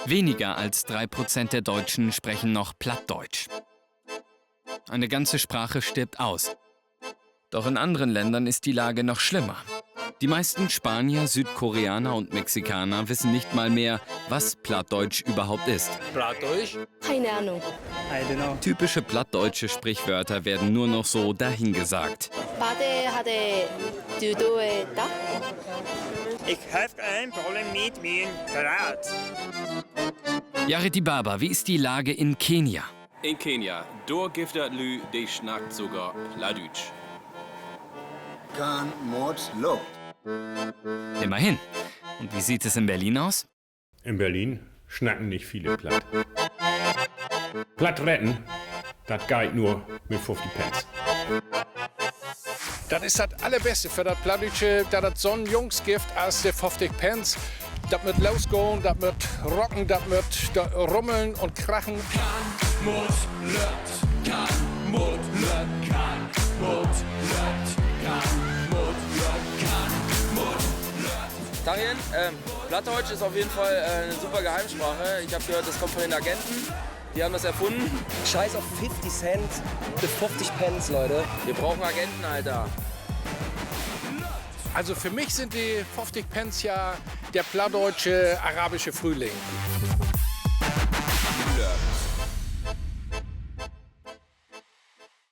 Weniger als 3% der Deutschen sprechen noch Plattdeutsch. Eine ganze Sprache stirbt aus. Doch in anderen Ländern ist die Lage noch schlimmer. Die meisten Spanier, Südkoreaner und Mexikaner wissen nicht mal mehr, was Plattdeutsch überhaupt ist. Plattdeutsch? Keine Ahnung. I don't know. Typische plattdeutsche Sprichwörter werden nur noch so dahingesagt. Da? Ich habe ein Problem mit mir Draht. Yareti Baba, wie ist die Lage in Kenia? In Kenia, door gibt dat Lü, die schnackt sogar Plattdeutsch. Kan Mord lobt. Immerhin. Und wie sieht es in Berlin aus? In Berlin schnacken nicht viele platt. Platt retten, das geht nur mit 50 Pence. Das ist das Allerbeste für das Plattdeutsche, dass das so ein Jungsgift als der 50 Pence. Das wird losgehen, das wird rocken, das wird da rummeln und krachen. Tarien, Plattdeutsch ist auf jeden Fall eine super Geheimsprache. Ich habe gehört, das kommt von den Agenten. Die haben das erfunden. Scheiß auf 50 Cent für 50 Pence, Leute. Wir brauchen Agenten, Alter. Also für mich sind die 50 Pence ja der plattdeutsche arabische Frühling.